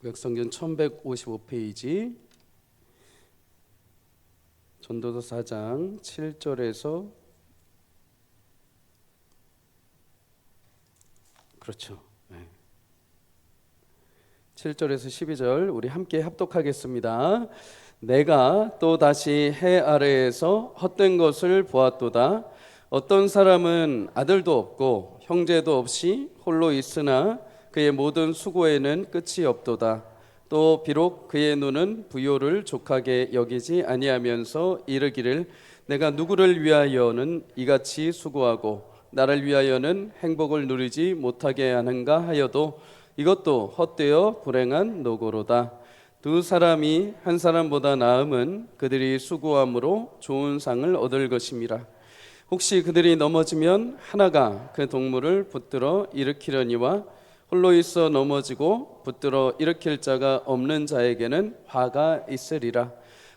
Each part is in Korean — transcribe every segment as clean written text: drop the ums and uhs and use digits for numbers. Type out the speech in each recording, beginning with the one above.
구약성경 1155페이지 전도서 4장 7절에서 그렇죠. 7절에서 12절 우리 함께 합독하겠습니다. 내가 또 다시 해 아래에서 헛된 것을 보았도다. 어떤 사람은 아들도 없고 형제도 없이 홀로 있으나 그의 모든 수고에는 끝이 없도다. 또 비록 그의 눈은 부요를 족하게 여기지 아니하면서 이르기를 내가 누구를 위하여는 이같이 수고하고 나를 위하여는 행복을 누리지 못하게 하는가 하여도 이것도 헛되어 불행한 노고로다. 두 사람이 한 사람보다 나음은 그들이 수고함으로 좋은 상을 얻을 것임이라. 혹시 그들이 넘어지면 하나가 그 동물을 붙들어 일으키려니와 홀로 있어 넘어지고 붙들어 일으킬 자가 없는 자에게는 화가 있으리라.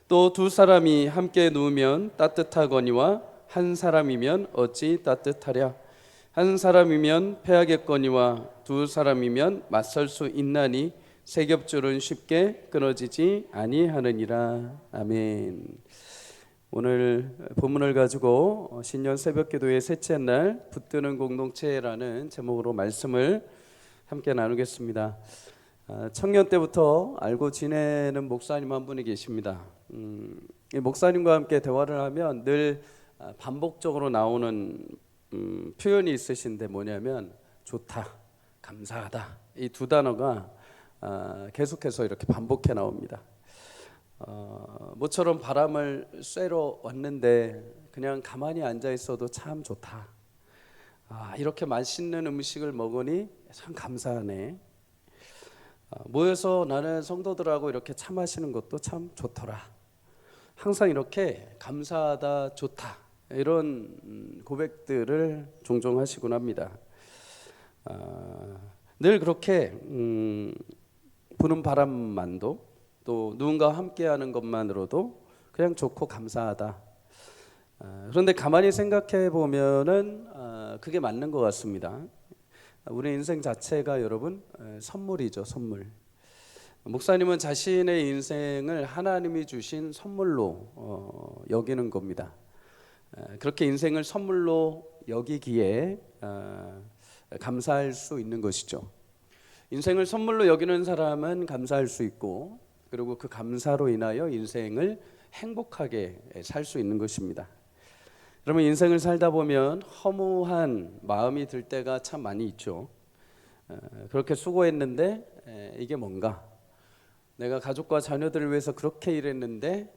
또 두 사람이 함께 누우면 따뜻하거니와 한 사람이면 어찌 따뜻하랴. 한 사람이면 패하겠거니와 두 사람이면 맞설 수 있나니 세 겹줄은 쉽게 끊어지지 아니하느니라. 아멘. 오늘 본문을 가지고 신년 새벽기도의 셋째 날 붙드는 공동체라는 제목으로 말씀을 함께 나누겠습니다. 청년 때부터 알고 지내는 목사님 한 분이 계십니다. 이 목사님과 함께 대화를 하면 늘 반복적으로 나오는 표현이 있으신데 뭐냐면 좋다, 감사하다, 이 두 단어가 계속해서 이렇게 반복해 나옵니다. 모처럼 바람을 쐬러 왔는데 그냥 가만히 앉아 있어도 참 좋다. 이렇게 맛있는 음식을 먹으니 참 감사하네. 모여서 나는 성도들하고 이렇게 차 마시는 것도 참 좋더라. 항상 이렇게 감사하다, 좋다, 이런 고백들을 종종 하시곤 합니다. 늘 그렇게 부는 바람만도 또 누군가와 함께하는 것만으로도 그냥 좋고 감사하다. 그런데 가만히 생각해 보면은 그게 맞는 것 같습니다. 우리 인생 자체가 여러분 선물이죠, 선물. 목사님은 자신의 인생을 하나님이 주신 선물로 여기는 겁니다. 그렇게 인생을 선물로 여기기에 감사할 수 있는 것이죠. 인생을 선물로 여기는 사람은 감사할 수 있고, 그리고 그 감사로 인하여 인생을 행복하게 살 수 있는 것입니다. 그러면 인생을 살다 보면 허무한 마음이 들 때가 참 많이 있죠. 그렇게 수고했는데 이게 뭔가? 내가 가족과 자녀들을 위해서 그렇게 일했는데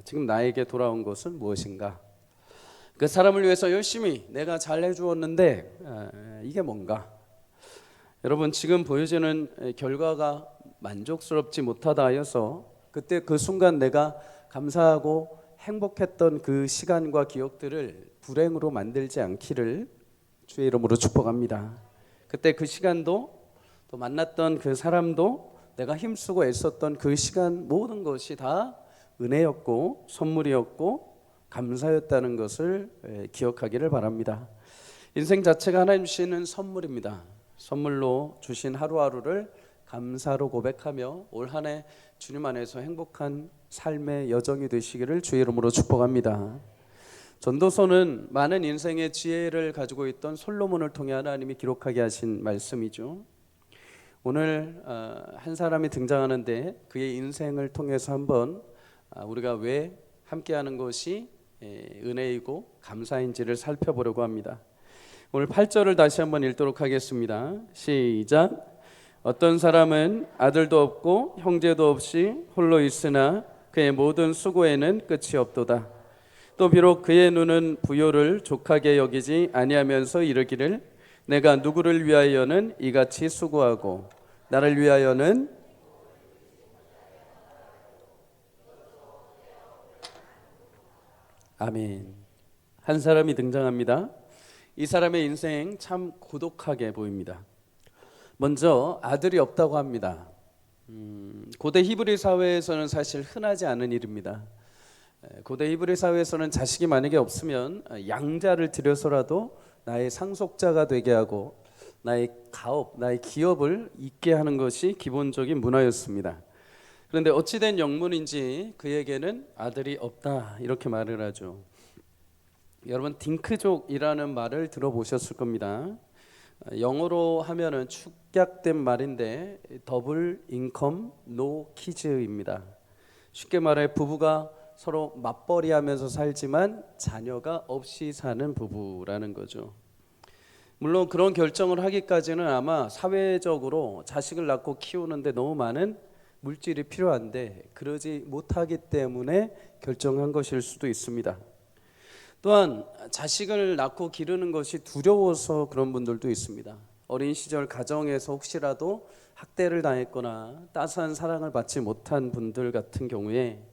지금 나에게 돌아온 것은 무엇인가? 그 사람을 위해서 열심히 내가 잘 해주었는데 이게 뭔가? 여러분, 지금 보여지는 결과가 만족스럽지 못하다 하여서 그때 그 순간 내가 감사하고 행복했던 그 시간과 기억들을 불행으로 만들지 않기를 주의 이름으로 축복합니다. 그때 그 시간도 또 만났던 그 사람도 내가 힘쓰고 애썼던 그 시간 모든 것이 다 은혜였고 선물이었고 감사였다는 것을 기억하기를 바랍니다. 인생 자체가 하나님 주시는 선물입니다. 선물로 주신 하루하루를 감사로 고백하며 올 한 해 주님 안에서 행복한 삶의 여정이 되시기를 주의 이름으로 축복합니다. 전도서는 많은 인생의 지혜를 가지고 있던 솔로몬을 통해 하나님이 기록하게 하신 말씀이죠. 오늘 한 사람이 등장하는데 그의 인생을 통해서 한번 우리가 왜 함께하는 것이 은혜이고 감사인지를 살펴보려고 합니다. 오늘 8절을 다시 한번 읽도록 하겠습니다. 시작. 어떤 사람은 아들도 없고 형제도 없이 홀로 있으나 그의 모든 수고에는 끝이 없도다. 또 비록 그의 눈은 부요를 족하게 여기지 아니하면서 이르기를 내가 누구를 위하여는 이같이 수고하고 나를 위하여는 아멘. 한 사람이 등장합니다. 이 사람의 인생 참 고독하게 보입니다. 먼저 아들이 없다고 합니다. 고대 히브리 사회에서는 사실 흔하지 않은 일입니다. 고대 히브리 사회에서는 자식이 만약에 없으면 양자를 들여서라도 나의 상속자가 되게 하고 나의 가업, 나의 기업을 잇게 하는 것이 기본적인 문화였습니다. 그런데 어찌된 영문인지 그에게는 아들이 없다 이렇게 말을 하죠. 여러분 딩크족이라는 말을 들어보셨을 겁니다. 영어로 하면은 축약된 말인데 더블 인컴 노 키즈입니다. 쉽게 말해 부부가 서로 맞벌이하면서 살지만 자녀가 없이 사는 부부라는 거죠. 물론 그런 결정을 하기까지는 아마 사회적으로 자식을 낳고 키우는데 너무 많은 물질이 필요한데 그러지 못하기 때문에 결정한 것일 수도 있습니다. 또한 자식을 낳고 기르는 것이 두려워서 그런 분들도 있습니다. 어린 시절 가정에서 혹시라도 학대를 당했거나 따스한 사랑을 받지 못한 분들 같은 경우에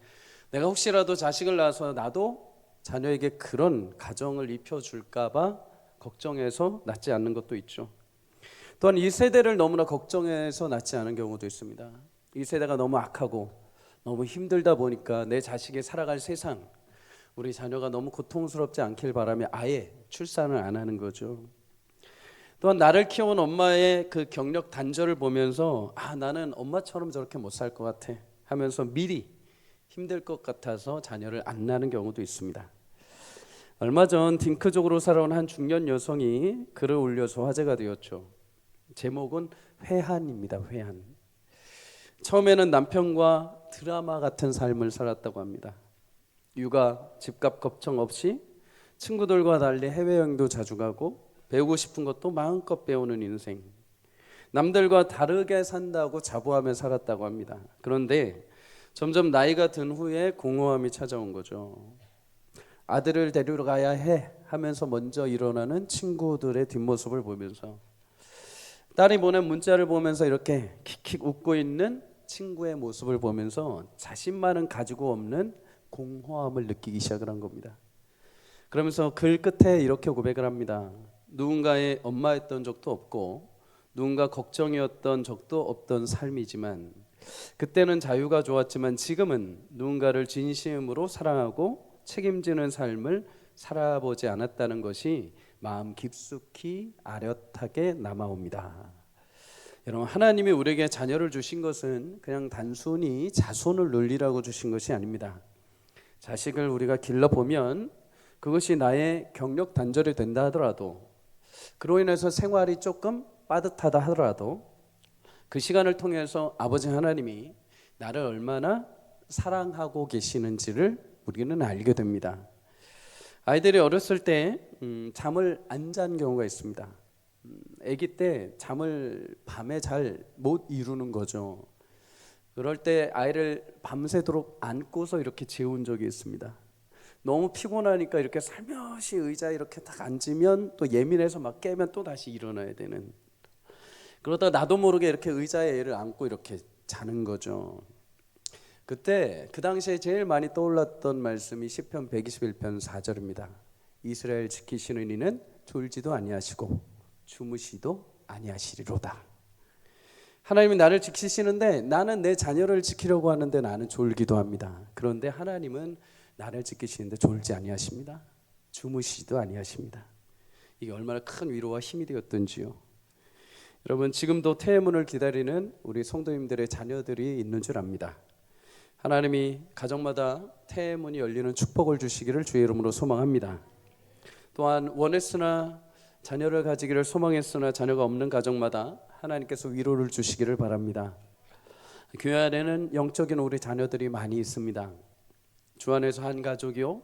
내가 혹시라도 자식을 낳아서 나도 자녀에게 그런 가정을 입혀줄까 봐 걱정해서 낳지 않는 것도 있죠. 또한 이 세대를 너무나 걱정해서 낳지 않은 경우도 있습니다. 이 세대가 너무 악하고 너무 힘들다 보니까 내 자식이 살아갈 세상, 우리 자녀가 너무 고통스럽지 않길 바라며 아예 출산을 안 하는 거죠. 또한 나를 키워온 엄마의 그 경력 단절을 보면서 나는 엄마처럼 저렇게 못 살 것 같아 하면서 미리 힘들 것 같아서 자녀를 안 낳는 경우도 있습니다. 얼마 전 딩크족으로 살아온 한 중년 여성이 글을 올려서 화제가 되었죠. 제목은 회한입니다. 회한. 처음에는 남편과 드라마 같은 삶을 살았다고 합니다. 육아, 집값 걱정 없이 친구들과 달리 해외여행도 자주 가고 배우고 싶은 것도 마음껏 배우는 인생. 남들과 다르게 산다고 자부하며 살았다고 합니다. 그런데 점점 나이가 든 후에 공허함이 찾아온 거죠. 아들을 데리러 가야 해 하면서 먼저 일어나는 친구들의 뒷모습을 보면서 딸이 보낸 문자를 보면서 이렇게 킥킥 웃고 있는 친구의 모습을 보면서 자신만은 가지고 없는 공허함을 느끼기 시작을 한 겁니다. 그러면서 글 끝에 이렇게 고백을 합니다. 누군가의 엄마였던 적도 없고 누군가 걱정이었던 적도 없던 삶이지만 그때는 자유가 좋았지만 지금은 누군가를 진심으로 사랑하고 책임지는 삶을 살아보지 않았다는 것이 마음 깊숙이 아련하게 남아옵니다. 여러분 하나님이 우리에게 자녀를 주신 것은 그냥 단순히 자손을 늘리라고 주신 것이 아닙니다. 자식을 우리가 길러보면 그것이 나의 경력 단절이 된다 하더라도 그로 인해서 생활이 조금 빠듯하다 하더라도 그 시간을 통해서 아버지 하나님이 나를 얼마나 사랑하고 계시는지를 우리는 알게 됩니다. 아이들이 어렸을 때 잠을 안 잔 경우가 있습니다. 아기 때 잠을 밤에 잘 못 이루는 거죠. 그럴 때 아이를 밤새도록 안고서 이렇게 재운 적이 있습니다. 너무 피곤하니까 이렇게 살며시 의자에 이렇게 딱 앉으면 또 예민해서 막 깨면 또 다시 일어나야 되는. 그러다 나도 모르게 이렇게 의자에 애를 안고 이렇게 자는 거죠. 그때 그 당시에 제일 많이 떠올랐던 말씀이 시편 121편 4절입니다. 이스라엘 지키시는 이는 졸지도 아니하시고 주무시도 아니하시리로다. 하나님이 나를 지키시는데 나는 내 자녀를 지키려고 하는데 나는 졸기도 합니다. 그런데 하나님은 나를 지키시는데 졸지 아니하십니다. 주무시도 아니하십니다. 이게 얼마나 큰 위로와 힘이 되었던지요. 여러분 지금도 퇴임문을 기다리는 우리 성도님들의 자녀들이 있는 줄 압니다. 하나님이 가정마다 퇴임문이 열리는 축복을 주시기를 주의 이름으로 소망합니다. 또한 원했으나 자녀를 가지기를 소망했으나 자녀가 없는 가정마다 하나님께서 위로를 주시기를 바랍니다. 교회 안에는 영적인 우리 자녀들이 많이 있습니다. 주 안에서 한 가족이요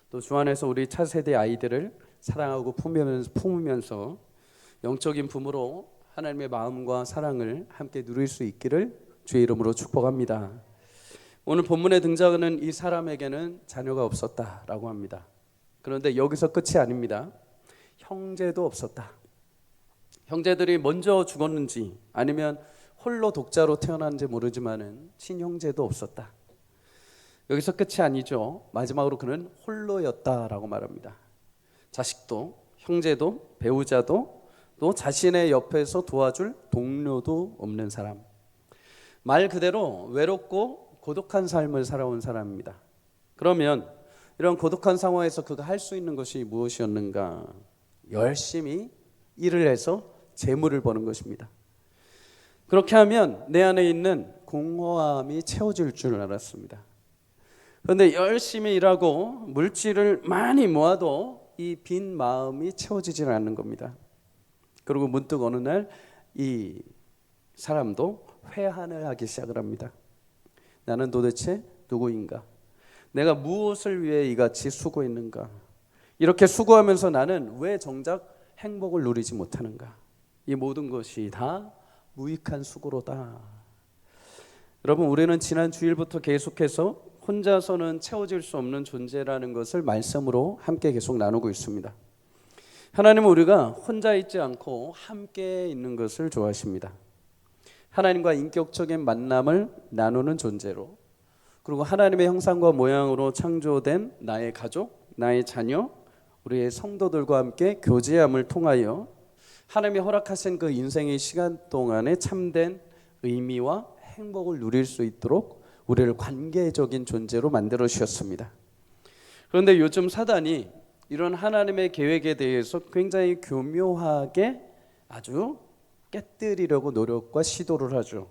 또 주 안에서 우리 차세대 아이들을 사랑하고 품으면서 영적인 부모로 하나님의 마음과 사랑을 함께 누릴 수 있기를 주의 이름으로 축복합니다. 오늘 본문에 등장하는 이 사람에게는 자녀가 없었다라고 합니다. 그런데 여기서 끝이 아닙니다. 형제도 없었다. 형제들이 먼저 죽었는지 아니면 홀로 독자로 태어난지 모르지만은 친형제도 없었다. 여기서 끝이 아니죠. 마지막으로 그는 홀로였다라고 말합니다. 자식도 형제도 배우자도 또 자신의 옆에서 도와줄 동료도 없는 사람. 말 그대로 외롭고 고독한 삶을 살아온 사람입니다. 그러면 이런 고독한 상황에서 그가 할 수 있는 것이 무엇이었는가? 열심히 일을 해서 재물을 버는 것입니다. 그렇게 하면 내 안에 있는 공허함이 채워질 줄 알았습니다. 그런데 열심히 일하고 물질을 많이 모아도 이 빈 마음이 채워지질 않는 겁니다. 그리고 문득 어느 날 이 사람도 회한을 하기 시작을 합니다. 나는 도대체 누구인가? 내가 무엇을 위해 이같이 수고했는가? 이렇게 수고하면서 나는 왜 정작 행복을 누리지 못하는가? 이 모든 것이 다 무익한 수고로다. 여러분, 우리는 지난 주일부터 계속해서 혼자서는 채워질 수 없는 존재라는 것을 말씀으로 함께 계속 나누고 있습니다. 하나님은 우리가 혼자 있지 않고 함께 있는 것을 좋아하십니다. 하나님과 인격적인 만남을 나누는 존재로, 그리고 하나님의 형상과 모양으로 창조된 나의 가족, 나의 자녀, 우리의 성도들과 함께 교제함을 통하여 하나님이 허락하신 그 인생의 시간 동안에 참된 의미와 행복을 누릴 수 있도록 우리를 관계적인 존재로 만들어 주셨습니다. 그런데 요즘 사단이 이런 하나님의 계획에 대해서 굉장히 교묘하게 아주 깨뜨리려고 노력과 시도를 하죠.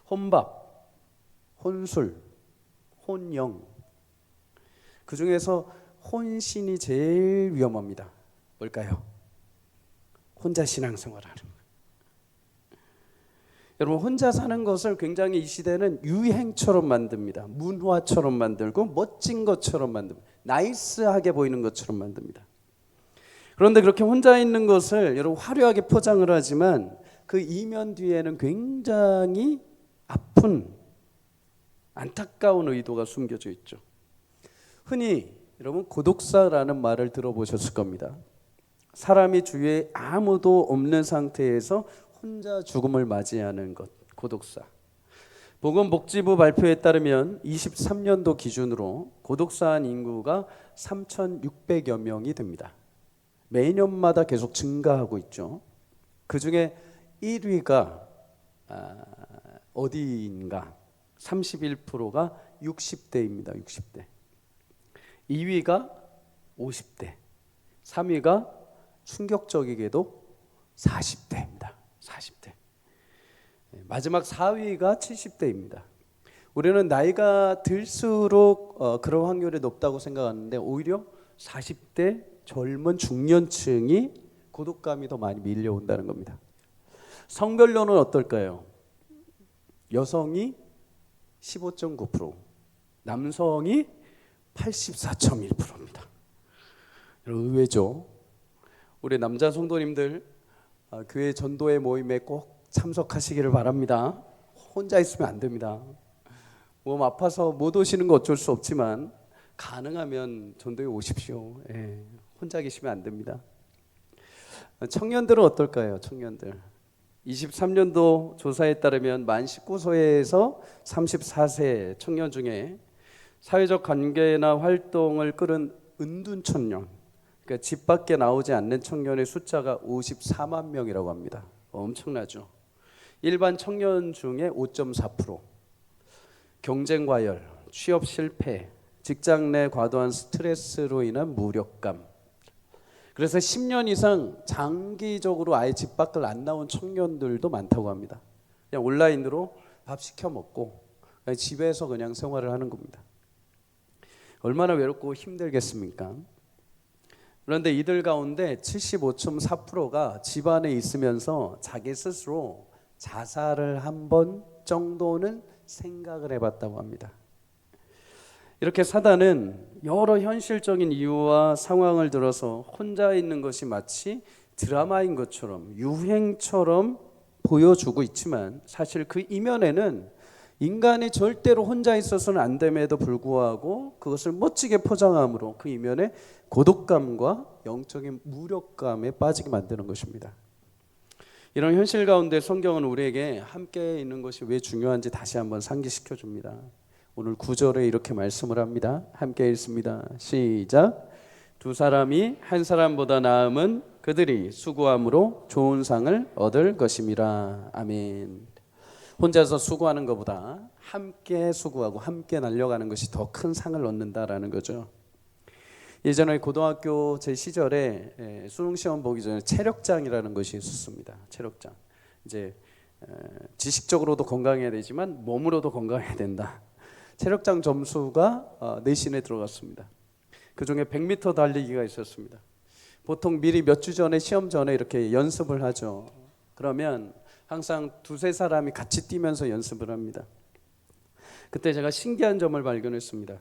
혼밥, 혼술, 혼영, 그 중에서 혼신이 제일 위험합니다. 뭘까요? 혼자 신앙생활하는 거예요. 여러분, 혼자 사는 것을 굉장히 이 시대는 유행처럼 만듭니다. 문화처럼 만들고 멋진 것처럼 만듭니다. 나이스하게 보이는 것처럼 만듭니다. 그런데 그렇게 혼자 있는 것을 여러분 화려하게 포장을 하지만 그 이면 뒤에는 굉장히 아픈 안타까운 의도가 숨겨져 있죠. 흔히 여러분 고독사라는 말을 들어보셨을 겁니다. 사람이 주위에 아무도 없는 상태에서 혼자 죽음을 맞이하는 것, 고독사. 보건복지부 발표에 따르면 23년도 기준으로 고독사한 인구가 3,600여 명이 됩니다. 매년마다 계속 증가하고 있죠. 그 중에 1위가 어디인가? 31%가 60대입니다. 60대. 2위가 50대. 3위가 충격적이게도 40대입니다. 40대. 마지막 4위가 70대입니다. 우리는 나이가 들수록 그런 확률이 높다고 생각하는데 오히려 40대 젊은 중년층이 고독감이 더 많이 밀려온다는 겁니다. 성별로는 어떨까요? 여성이 15.9%, 남성이 84.1%입니다. 의외죠. 우리 남자 성도님들 교회 전도회 모임에 꼭 참석하시기를 바랍니다. 혼자 있으면 안 됩니다. 몸 아파서 못 오시는 거 어쩔 수 없지만 가능하면 전도회 오십시오. 혼자 계시면 안 됩니다. 청년들은 어떨까요? 청년들 23년도 조사에 따르면 만 19세에서 34세 청년 중에 사회적 관계나 활동을 끌은 은둔 청년, 그러니까 집 밖에 나오지 않는 청년의 숫자가 54만 명이라고 합니다. 엄청나죠. 일반 청년 중에 5.4%, 경쟁 과열, 취업 실패, 직장 내 과도한 스트레스로 인한 무력감. 그래서 10년 이상 장기적으로 아예 집 밖을 안 나온 청년들도 많다고 합니다. 그냥 온라인으로 밥 시켜 먹고 그냥 집에서 그냥 생활을 하는 겁니다. 얼마나 외롭고 힘들겠습니까? 그런데 이들 가운데 75.4%가 집 안에 있으면서 자기 스스로 자살을 한 번 정도는 생각을 해봤다고 합니다. 이렇게 사단은 여러 현실적인 이유와 상황을 들어서 혼자 있는 것이 마치 드라마인 것처럼 유행처럼 보여주고 있지만 사실 그 이면에는 인간이 절대로 혼자 있어서는 안 됨에도 불구하고 그것을 멋지게 포장함으로 그 이면에 고독감과 영적인 무력감에 빠지게 만드는 것입니다. 이런 현실 가운데 성경은 우리에게 함께 있는 것이 왜 중요한지 다시 한번 상기시켜 줍니다. 오늘 9절에 이렇게 말씀을 합니다. 함께 읽습니다. 시작. 두 사람이 한 사람보다 나음은 그들이 수고함으로 좋은 상을 얻을 것임이라. 아멘. 혼자서 수고하는 것보다 함께 수고하고 함께 날려가는 것이 더 큰 상을 얻는다라는 거죠. 예전에 고등학교 제 시절에 수능 시험 보기 전에 체력장이라는 것이 있었습니다. 체력장. 이제 지식적으로도 건강해야 되지만 몸으로도 건강해야 된다. 체력장 점수가 내신에 들어갔습니다. 그중에 100m 달리기가 있었습니다. 보통 미리 몇 주 전에 시험 전에 이렇게 연습을 하죠. 그러면 항상 두세 사람이 같이 뛰면서 연습을 합니다. 그때 제가 신기한 점을 발견했습니다.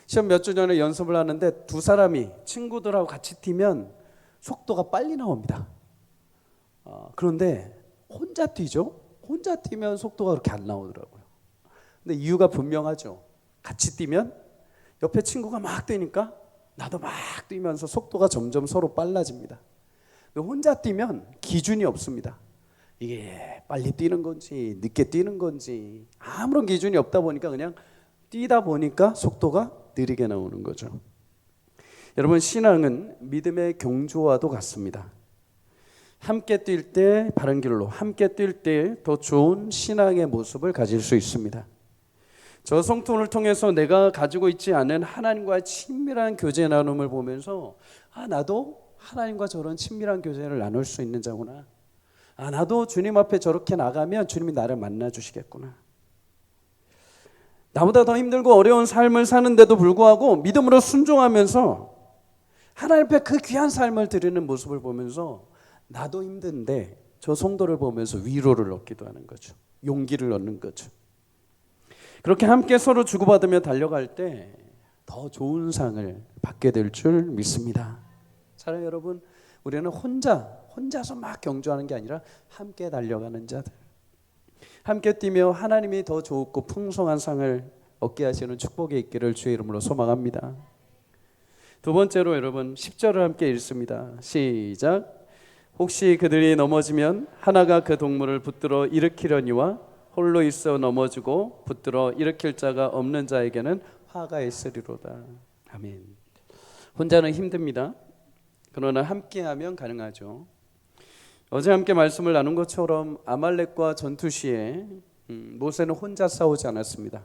시험 몇 주 전에 연습을 하는데 두 사람이 친구들하고 같이 뛰면 속도가 빨리 나옵니다. 그런데 혼자 뛰죠. 혼자 뛰면 속도가 그렇게 안 나오더라고요. 근데 이유가 분명하죠. 같이 뛰면 옆에 친구가 막 뛰니까 나도 막 뛰면서 속도가 점점 서로 빨라집니다. 근데 혼자 뛰면 기준이 없습니다. 이게 빨리 뛰는 건지 늦게 뛰는 건지 아무런 기준이 없다 보니까 그냥 뛰다 보니까 속도가 느리게 나오는 거죠. 여러분, 신앙은 믿음의 경주와도 같습니다. 함께 뛸 때 바른 길로, 함께 뛸 때 더 좋은 신앙의 모습을 가질 수 있습니다. 저 성토를 통해서 내가 가지고 있지 않은 하나님과의 친밀한 교제 나눔을 보면서 나도 하나님과 저런 친밀한 교제를 나눌 수 있는 자구나. 나도 주님 앞에 저렇게 나가면 주님이 나를 만나 주시겠구나. 나보다 더 힘들고 어려운 삶을 사는데도 불구하고 믿음으로 순종하면서 하나님 앞에 그 귀한 삶을 드리는 모습을 보면서 나도 힘든데 저 성도를 보면서 위로를 얻기도 하는 거죠. 용기를 얻는 거죠. 그렇게 함께 서로 주고받으며 달려갈 때 더 좋은 상을 받게 될 줄 믿습니다. 사랑하는 여러분, 우리는 혼자서 막 경주하는 게 아니라 함께 달려가는 자들, 함께 뛰며 하나님이 더 좋고 풍성한 상을 얻게 하시는 축복이 있기를 주의 이름으로 소망합니다. 두 번째로 여러분 10절을 함께 읽습니다. 시작. 혹시 그들이 넘어지면 하나가 그 동물을 붙들어 일으키려니와 홀로 있어 넘어지고 붙들어 일으킬 자가 없는 자에게는 화가 있으리로다. 아멘. 혼자는 힘듭니다. 그러나 함께하면 가능하죠. 어제 함께 말씀을 나눈 것처럼 아말렉과 전투 시에 모세는 혼자 싸우지 않았습니다.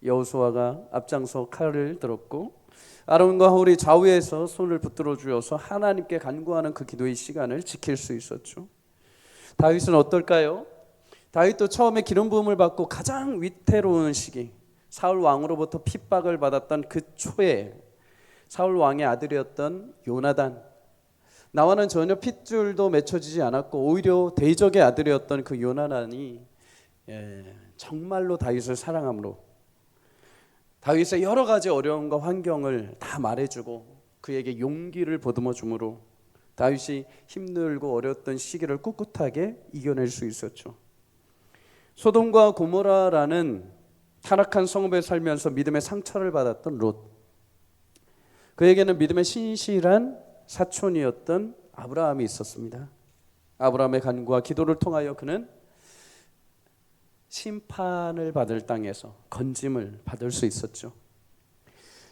여호수아가 앞장서 칼을 들었고 아론과 홀이 좌우에서 손을 붙들어 주어서 하나님께 간구하는 그 기도의 시간을 지킬 수 있었죠. 다윗은 어떨까요? 다윗도 처음에 기름 부음을 받고 가장 위태로운 시기, 사울 왕으로부터 핍박을 받았던 그 초에 사울 왕의 아들이었던 요나단, 나와는 전혀 핏줄도 맺혀지지 않았고 오히려 대적의 아들이었던 그 요나단이 정말로 다윗을 사랑함으로 다윗의 여러 가지 어려움과 환경을 다 말해주고 그에게 용기를 보듬어 주므로 다윗이 힘들고 어려웠던 시기를 꿋꿋하게 이겨낼 수 있었죠. 소돔과 고모라라는 타락한 성읍에 살면서 믿음의 상처를 받았던 롯, 그에게는 믿음의 신실한 사촌이었던 아브라함이 있었습니다. 아브라함의 간구와 기도를 통하여 그는 심판을 받을 땅에서 건짐을 받을 수 있었죠.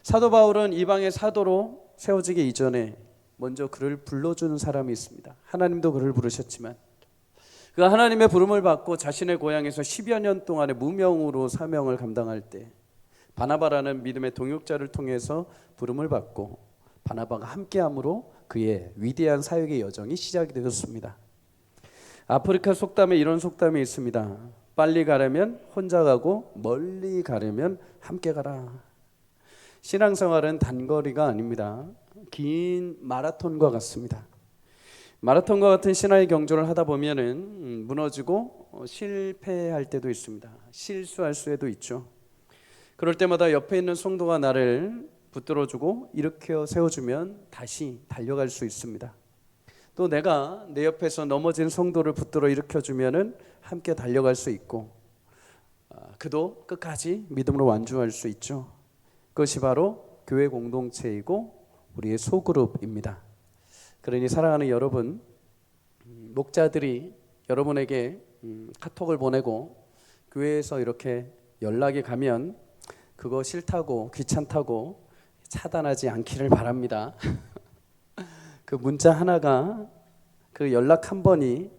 사도 바울은 이방의 사도로 세워지기 이전에 먼저 그를 불러주는 사람이 있습니다. 하나님도 그를 부르셨지만 그 하나님의 부름을 받고 자신의 고향에서 10여 년 동안의 무명으로 사명을 감당할 때 바나바라는 믿음의 동역자를 통해서 부름을 받고 바나바가 함께함으로 그의 위대한 사역의 여정이 시작이 되었습니다. 아프리카 속담에 이런 속담이 있습니다. 빨리 가려면 혼자 가고 멀리 가려면 함께 가라. 신앙생활은 단거리가 아닙니다. 긴 마라톤과 같습니다. 마라톤과 같은 신앙의 경주를 하다 보면은 무너지고 실패할 때도 있습니다. 실수할 수도 있죠. 그럴 때마다 옆에 있는 성도가 나를 붙들어주고 일으켜 세워주면 다시 달려갈 수 있습니다. 또 내가 내 옆에서 넘어진 성도를 붙들어 일으켜주면은 함께 달려갈 수 있고 그도 끝까지 믿음으로 완주할 수 있죠. 그것이 바로 교회 공동체이고 우리의 소그룹입니다. 그러니 사랑하는 여러분, 목자들이 여러분에게 카톡을 보내고 교회에서 이렇게 연락이 가면 그거 싫다고 귀찮다고 차단하지 않기를 바랍니다. 그 문자 하나가, 그 연락 한 번이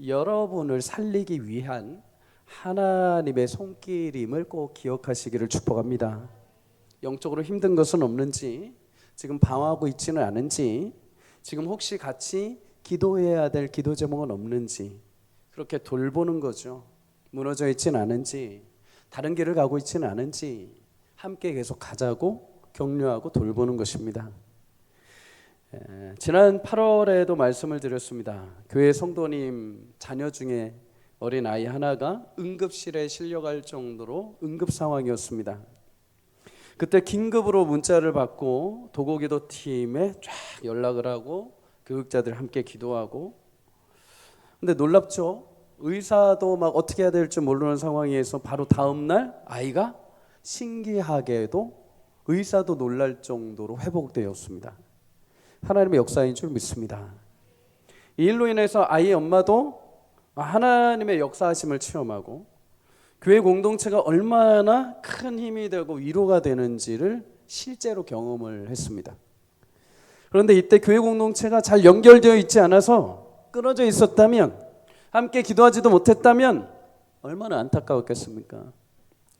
여러분을 살리기 위한 하나님의 손길임을 꼭 기억하시기를 축복합니다. 영적으로 힘든 것은 없는지 지금 방황하고 있지는 않은지, 지금 혹시 같이 기도해야 될 기도 제목은 없는지 그렇게 돌보는 거죠. 무너져 있지는 않은지, 다른 길을 가고 있지는 않은지 함께 계속 가자고 격려하고 돌보는 것입니다. 지난 8월에도 말씀을 드렸습니다. 교회 성도님 자녀 중에 어린 아이 하나가 응급실에 실려갈 정도로 응급 상황이었습니다. 그때 긴급으로 문자를 받고 도고기도 팀에 쫙 연락을 하고 교육자들 함께 기도하고, 근데 놀랍죠. 의사도 막 어떻게 해야 될지 모르는 상황에서 바로 다음 날 아이가 신기하게도 의사도 놀랄 정도로 회복되었습니다. 하나님의 역사인 줄 믿습니다. 이 일로 인해서 아이의 엄마도 하나님의 역사하심을 체험하고 교회 공동체가 얼마나 큰 힘이 되고 위로가 되는지를 실제로 경험을 했습니다. 그런데 이때 교회 공동체가 잘 연결되어 있지 않아서 끊어져 있었다면, 함께 기도하지도 못했다면 얼마나 안타까웠겠습니까?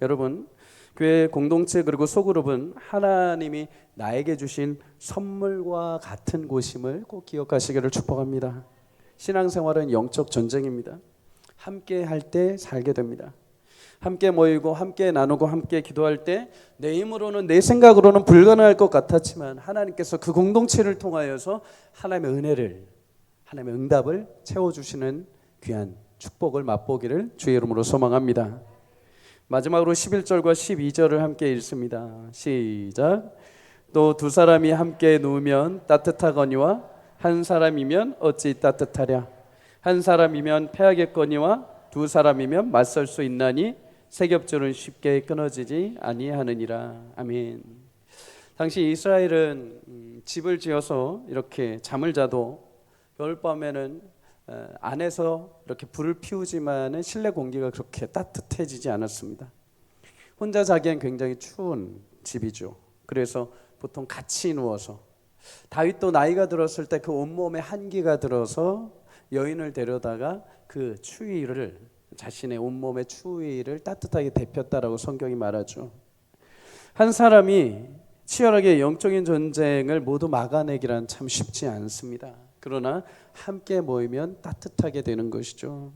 여러분, 교회 공동체 그리고 소그룹은 하나님이 나에게 주신 선물과 같은 곳임을 꼭 기억하시기를 축복합니다. 신앙생활은 영적 전쟁입니다. 함께 할 때 살게 됩니다. 함께 모이고 함께 나누고 함께 기도할 때 내 힘으로는, 내 생각으로는 불가능할 것 같았지만 하나님께서 그 공동체를 통하여서 하나님의 은혜를, 하나님의 응답을 채워주시는 귀한 축복을 맛보기를 주의 이름으로 소망합니다. 마지막으로 11절과 12절을 함께 읽습니다. 시작. 또 두 사람이 함께 누우면 따뜻하거니와 한 사람이면 어찌 따뜻하랴. 한 사람이면 패하겠거니와 두 사람이면 맞설 수 있나니 세 겹줄은 쉽게 끊어지지 아니하느니라. 아멘. 당시 이스라엘은 집을 지어서 이렇게 잠을 자도 겨울밤에는 안에서 이렇게 불을 피우지만은 실내 공기가 그렇게 따뜻해지지 않았습니다. 혼자 자기엔 굉장히 추운 집이죠. 그래서 보통 같이 누워서, 다윗도 나이가 들었을 때 그 온몸에 한기가 들어서 여인을 데려다가 그 추위를, 자신의 온몸의 추위를 따뜻하게 데폈다라고 성경이 말하죠. 한 사람이 치열하게 영적인 전쟁을 모두 막아내기란 참 쉽지 않습니다. 그러나 함께 모이면 따뜻하게 되는 것이죠.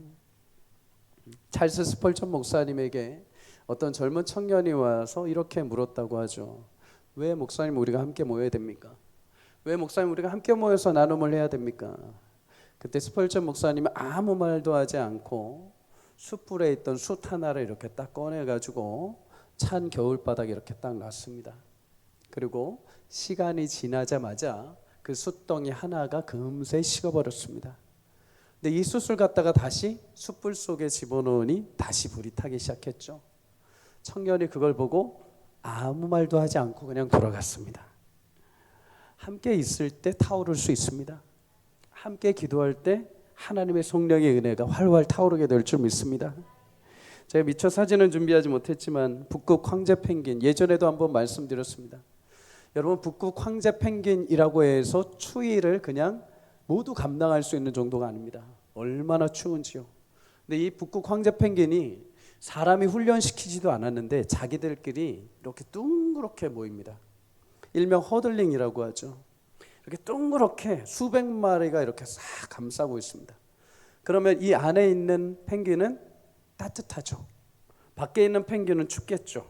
찰스 스펄전 목사님에게 어떤 젊은 청년이 와서 이렇게 물었다고 하죠. 왜 목사님 우리가 함께 모여야 됩니까? 왜 목사님 우리가 함께 모여서 나눔을 해야 됩니까? 그때 스펄전 목사님은 아무 말도 하지 않고 숯불에 있던 숯 하나를 이렇게 딱 꺼내가지고 찬 겨울바닥에 이렇게 딱 놨습니다. 그리고 시간이 지나자마자 그 숯덩이 하나가 금세 식어버렸습니다. 근데 이 숯을 갖다가 다시 숯불 속에 집어넣으니 다시 불이 타기 시작했죠. 청년이 그걸 보고 아무 말도 하지 않고 그냥 돌아갔습니다. 함께 있을 때 타오를 수 있습니다. 함께 기도할 때 하나님의 성령의 은혜가 활활 타오르게 될 줄 믿습니다. 제가 미처 사진은 준비하지 못했지만 북극 황제 펭귄, 예전에도 한번 말씀드렸습니다. 여러분, 북극 황제 펭귄이라고 해서 추위를 그냥 모두 감당할 수 있는 정도가 아닙니다. 얼마나 추운지요. 근데 이 북극 황제 펭귄이 사람이 훈련시키지도 않았는데 자기들끼리 이렇게 둥그렇게 모입니다. 일명 허들링이라고 하죠. 이렇게 둥그렇게 수백 마리가 이렇게 싹 감싸고 있습니다. 그러면 이 안에 있는 펭귄은 따뜻하죠. 밖에 있는 펭귄은 춥겠죠.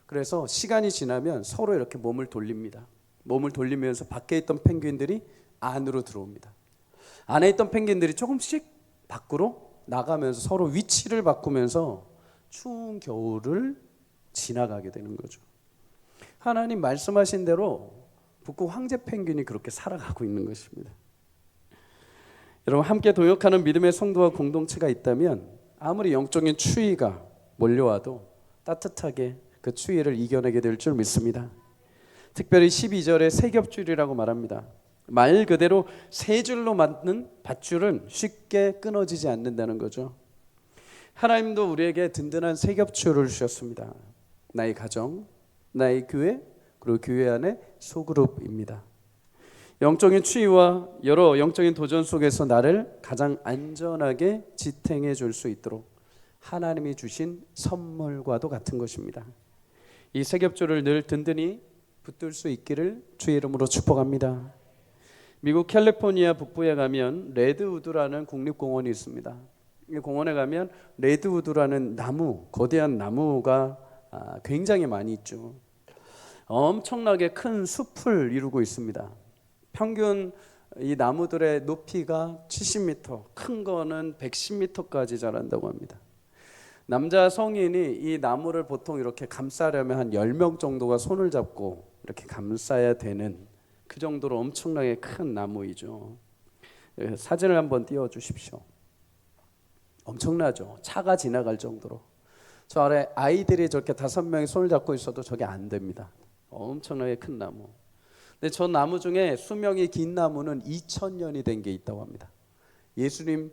그래서 시간이 지나면 서로 이렇게 몸을 돌립니다. 몸을 돌리면서 밖에 있던 펭귄들이 안으로 들어옵니다. 안에 있던 펭귄들이 조금씩 밖으로 나가면서 서로 위치를 바꾸면서 추운 겨울을 지나가게 되는 거죠. 하나님 말씀하신 대로 북극 황제 펭귄이 그렇게 살아가고 있는 것입니다. 여러분, 함께 동역하는 믿음의 성도와 공동체가 있다면 아무리 영적인 추위가 몰려와도 따뜻하게 그 추위를 이겨내게 될 줄 믿습니다. 특별히 12절에 세 겹줄이라고 말합니다. 말 그대로 세 줄로 만든 밧줄은 쉽게 끊어지지 않는다는 거죠. 하나님도 우리에게 든든한 세 겹줄을 주셨습니다. 나의 가정, 나의 교회, 그리고 교회 안의 소그룹입니다. 영적인 추위와 여러 영적인 도전 속에서 나를 가장 안전하게 지탱해 줄 수 있도록 하나님이 주신 선물과도 같은 것입니다. 이 세 겹줄을 늘 든든히 붙들 수 있기를 주의 이름으로 축복합니다. 미국 캘리포니아 북부에 가면 레드우드라는 국립공원이 있습니다. 이 공원에 가면 레드우드라는 나무, 거대한 나무가 굉장히 많이 있죠. 엄청나게 큰 숲을 이루고 있습니다. 평균 이 나무들의 높이가 70m, 큰 거는 110m까지 자란다고 합니다. 남자 성인이 이 나무를 보통 이렇게 감싸려면 한 10명 정도가 손을 잡고 이렇게 감싸야 되는 그 정도로 엄청나게 큰 나무이죠. 사진을 한번 띄워 주십시오. 엄청나죠. 차가 지나갈 정도로. 저 아래 아이들이 저렇게 5명이 손을 잡고 있어도 저게 안 됩니다. 엄청나게 큰 나무. 근데 저 나무 중에 수명이 긴 나무는 2000년이 된 게 있다고 합니다. 예수님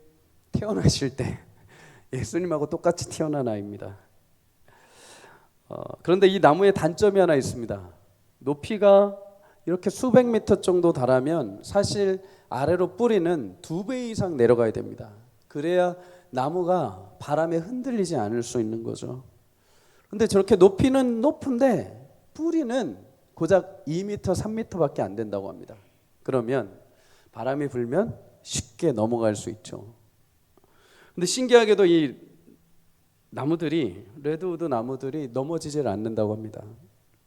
태어나실 때 예수님하고 똑같이 태어난 아이입니다. 그런데 이 나무에 단점이 하나 있습니다. 높이가 이렇게 수백 미터 정도 달하면 사실 아래로 뿌리는 2배 이상 내려가야 됩니다. 그래야 나무가 바람에 흔들리지 않을 수 있는 거죠. 그런데 저렇게 높이는 높은데 뿌리는 고작 2m, 3m밖에 안 된다고 합니다. 그러면 바람이 불면 쉽게 넘어갈 수 있죠. 근데 신기하게도 이 나무들이, 레드우드 나무들이 넘어지질 않는다고 합니다.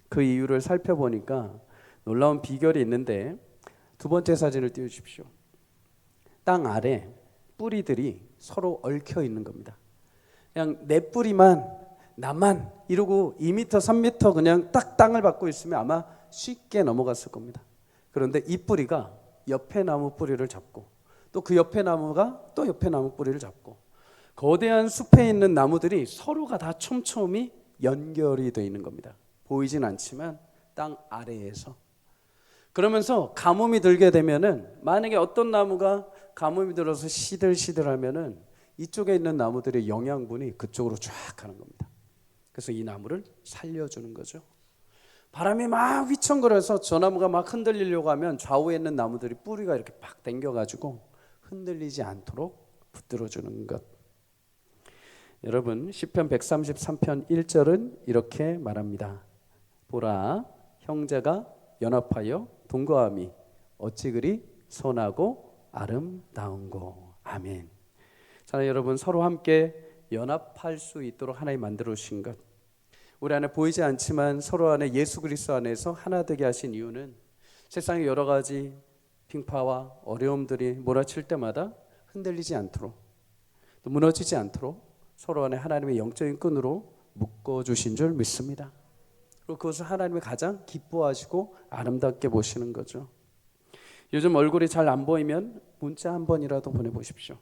그 이유를 살펴보니까 놀라운 비결이 있는데, 두 번째 사진을 띄워주십시오. 땅 아래 뿌리들이 서로 얽혀 있는 겁니다. 그냥 내 뿌리만 나만 이러고 2m, 3m 그냥 딱 땅을 밟고 있으면 아마 쉽게 넘어갔을 겁니다. 그런데 이 뿌리가 옆에 나무 뿌리를 잡고 또 그 옆에 나무가 또 옆에 나무 뿌리를 잡고 거대한 숲에 있는 나무들이 서로가 다 촘촘히 연결이 되어 있는 겁니다. 보이진 않지만 땅 아래에서. 그러면서 가뭄이 들게 되면은, 만약에 어떤 나무가 가뭄이 들어서 시들시들하면은 이쪽에 있는 나무들의 영양분이 그쪽으로 쫙 가는 겁니다. 그래서 이 나무를 살려주는 거죠. 바람이 막 휘청거려서 저 나무가 막 흔들리려고 하면 좌우에 있는 나무들이 뿌리가 이렇게 팍 당겨가지고 흔들리지 않도록 붙들어주는 것. 여러분, 시편 133편 1절은 이렇게 말합니다. 보라, 형제가 연합하여 동거함이 어찌 그리 선하고 아름다운고. 아멘. 자, 여러분, 서로 함께 연합할 수 있도록 하나님 만들어 주신 것, 우리 안에 보이지 않지만 서로 안에 예수 그리스도 안에서 하나 되게 하신 이유는 세상의 여러 가지 빙파와 어려움들이 몰아칠 때마다 흔들리지 않도록, 또 무너지지 않도록 서로 안에 하나님의 영적인 끈으로 묶어주신 줄 믿습니다. 그리고 그것을 하나님이 가장 기뻐하시고 아름답게 보시는 거죠. 요즘 얼굴이 잘 안 보이면 문자 한 번이라도 보내보십시오.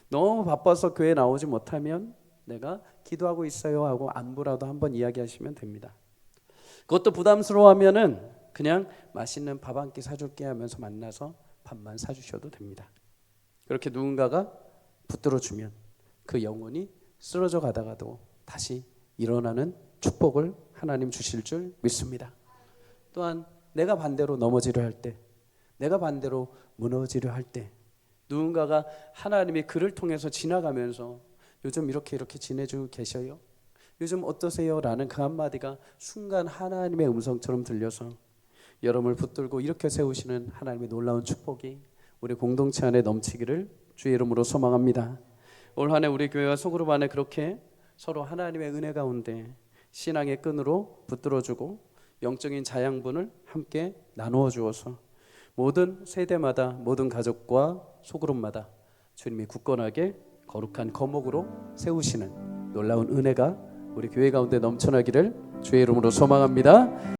너무 바빠서 교회 나오지 못하면 내가 기도하고 있어요 하고 안부라도 한번 이야기하시면 됩니다. 그것도 부담스러워하면은 그냥 맛있는 밥 한 끼 사줄게 하면서 만나서 밥만 사주셔도 됩니다. 그렇게 누군가가 붙들어주면 그 영혼이 쓰러져 가다가도 다시 일어나는 축복을 하나님 주실 줄 믿습니다. 또한 내가 반대로 넘어지려 할 때, 내가 반대로 무너지려 할 때 누군가가 하나님이 그를 통해서 지나가면서 요즘 이렇게 지내주고 계셔요? 요즘 어떠세요? 라는 그 한마디가 순간 하나님의 음성처럼 들려서 여러분을 붙들고 이렇게 세우시는 하나님의 놀라운 축복이 우리 공동체 안에 넘치기를 주의 이름으로 소망합니다. 올 한 해 우리 교회와 소그룹 안에 그렇게 서로 하나님의 은혜 가운데 신앙의 끈으로 붙들어주고 영적인 자양분을 함께 나누어 주어서 모든 세대마다, 모든 가족과 소그룹마다 주님이 굳건하게 거룩한 거목으로 세우시는 놀라운 은혜가 우리 교회 가운데 넘쳐나기를 주의 이름으로 소망합니다.